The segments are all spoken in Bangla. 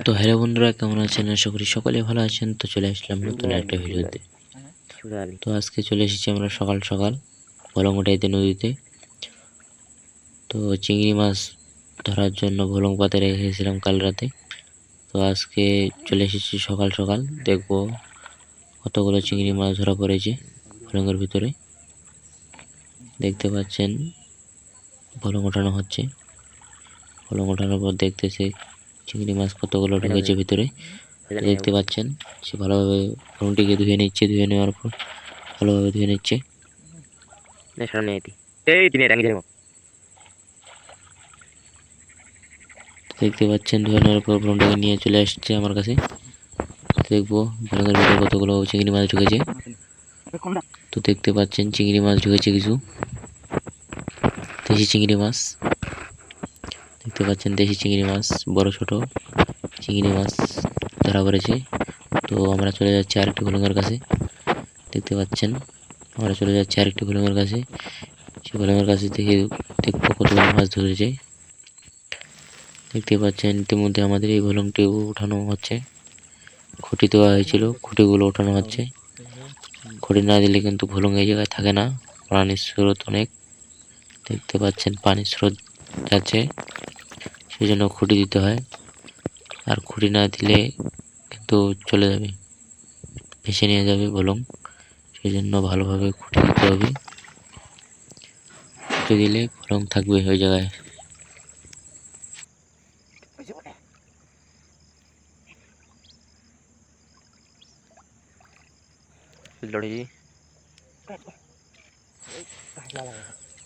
তো হ্যালো বন্ধুরা, কেমন আছেন? আশা করি সকলে ভালো আছেন। তো চলে আসলাম নতুন একটা ভিডিওতে। তো আজকে চলে এসেছি আমরা সকাল সকাল ভলং উঠাইতে নদীতে। তো চিংড়ি মাছ ধরার জন্য ভলং পাতে রেখেছিলাম কাল রাতে। তো আজকে চলে এসেছি সকাল সকাল, দেখবো কতগুলো চিংড়ি মাছ ধরা পড়েছে ভলংয়ের ভিতরে। দেখতে পাচ্ছেন ভলং ওঠানো হচ্ছে। ভলং ওঠানোর পর দেখতেছে চিংড়ি মাছ কতগুলো ঢুকেছে ভিতরে। দেখতে পাচ্ছেন সে ভালোভাবে ভলংটিকে ধুয়ে নিচ্ছে। ধুয়ে নেওয়ার পর ভালোভাবে ধুয়ে নিচ্ছে। দেখতে পাচ্ছেন ধুয়ে নেওয়ার পর ভলংটাকে নিয়ে চলে আসছে আমার কাছে। দেখবো ভলংয়ের ভিতরে কতগুলো চিংড়ি মাছ ঢুকেছে। তো দেখতে পাচ্ছেন চিংড়ি মাছ ঢুকেছে কিছু, দেশি চিংড়ি মাছ। দেখতে পাচ্ছেন দেশি চিংড়ি মাছ, বড় ছোট চিংড়ি মাছ ধরা পড়েছে। তো আমরা চলে যাচ্ছি আরেকটি ভলংয়ের কাছে। দেখতে পাচ্ছেন আমরা চলে যাচ্ছি আরেকটি ভলংয়ের কাছে। সেই ভলংয়ের কাছে থেকে দেখবো কতগুলো মাছ ধরেছে। দেখতে পাচ্ছেন ইতিমধ্যে আমাদের এই ভলংটি উঠানো হচ্ছে। খুঁটি দেওয়া হয়েছিল, খুঁটিগুলো ওঠানো হচ্ছে। খুঁটি না দিলে কিন্তু ভলং এই জায়গায় থাকে না, পানির স্রোত অনেক। দেখতে পাচ্ছেন পানির স্রোত যাচ্ছে, সেই জন্য খুঁটি দিতে হয়। আর খুঁটি না দিলে কিন্তু চলে যাবে, ভেসে নিয়ে যাবে ভলং। সেই জন্য ভালোভাবে খুঁটি দিতে হবে। খুঁটি দিলে ভলং থাকবে ওই জায়গায়।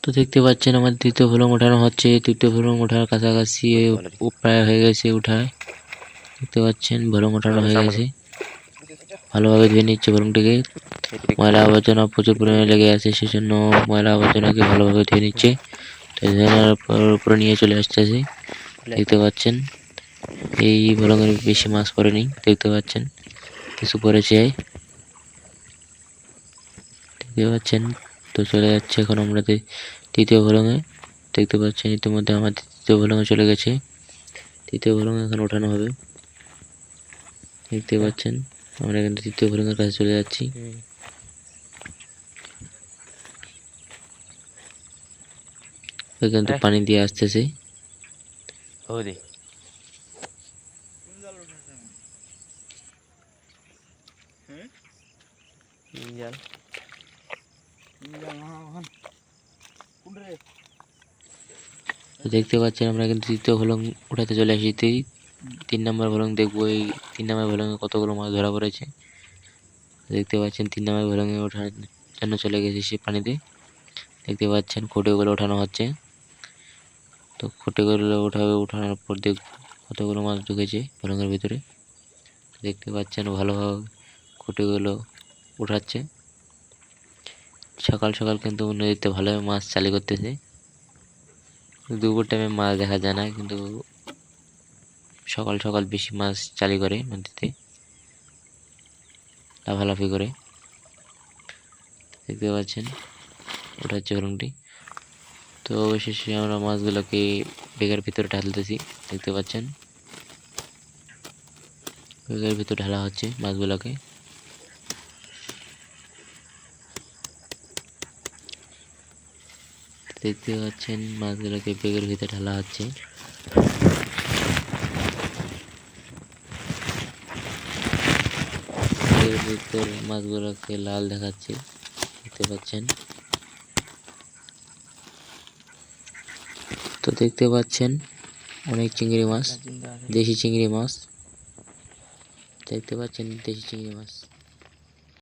তো দেখতে পাচ্ছেন আমার দ্বিতীয় ভলং ওঠানো হচ্ছে। তৃতীয় ভলং ওঠার কাছাকাছি প্রায় হয়ে গেছে উঠায়। দেখতে পাচ্ছেন ভলং ওঠানো হয়ে গেছে। ভালোভাবে ধুয়ে নিচ্ছে ভলংটিকে। ময়লা আবর্জনা প্রচুর পরিমাণে লেগে আছে, সেই জন্য ময়লা আবর্জনাকে ভালোভাবে ধুয়ে নিচ্ছে। ধুয়ে নেওয়ার উপরে নিয়ে চলে আসতেছে। দেখতে পাচ্ছেন এই ভলংয়ের বেশি মাছ পড়েনি, দেখতে পাচ্ছেন কিছু পড়েছে। দেখতে পাচ্ছেন। তো চলে যাচ্ছে এখন আমরা তৃতীয় ভলংয়ে। দেখতে পাচ্ছেন ইতিমধ্যে আমাদের তৃতীয় ভলংয়ে চলে গেছে। তৃতীয় ভলং এখন ওঠানো হবে। দেখতে পাচ্ছেন আমরা কিন্তু তৃতীয় ভলংয়ের কাছে চলে যাচ্ছি। কিন্তু পানি দিয়ে আসতেছে। দেখতে পাচ্ছেন আমরা কিন্তু তৃতীয় ভলং উঠাতে চলে এসেছি। 3 নম্বর ভলং দেখবো, এই 3 নম্বর ভলংয়ে কতগুলো মাছ ধরা পড়েছে। দেখতে পাচ্ছেন 3 নম্বর ভলংয়ে ওঠার জন্য চলে গেছে সে পানিতে। দেখতে পাচ্ছেন খুঁটিগুলো ওঠানো হচ্ছে। তো খুঁটিগুলো ওঠানোর পর দেখবো কতগুলো মাছ ঢুকেছে ভলংয়ের ভিতরে। দেখতে পাচ্ছেন ভালোভাবে খুঁটিগুলো উঠাচ্ছে। সকাল সকাল কিন্তু নদীতে ভালোভাবে মাছ চালি করতেছে। দুপুর টাইমে মাছ দেখা যায় না, কিন্তু সকাল সকাল বেশি মাছ চালি করে নদীতে, লাফালাফি করে। দেখতে পাচ্ছেন ওঠাচ্ছে ভলংটি। তো অবশেষে আমরা মাছগুলোকে বেগের ভিতরে ঢালতেছি। দেখতে পাচ্ছেন বেগের ভিতরে ঢালা হচ্ছে মাছগুলোকে। দেখতে পাচ্ছেন মাছগুলোকে বেগের ভিতরে ঢালা হচ্ছে। বেগের ভিতর মাছগুলোকে লাল দেখাচ্ছে, দেখতে পাচ্ছেন। তো দেখতে পাচ্ছেন অনেক চিংড়ি মাছ, দেশি চিংড়ি মাছ। দেখতে পাচ্ছেন দেশি চিংড়ি মাছ।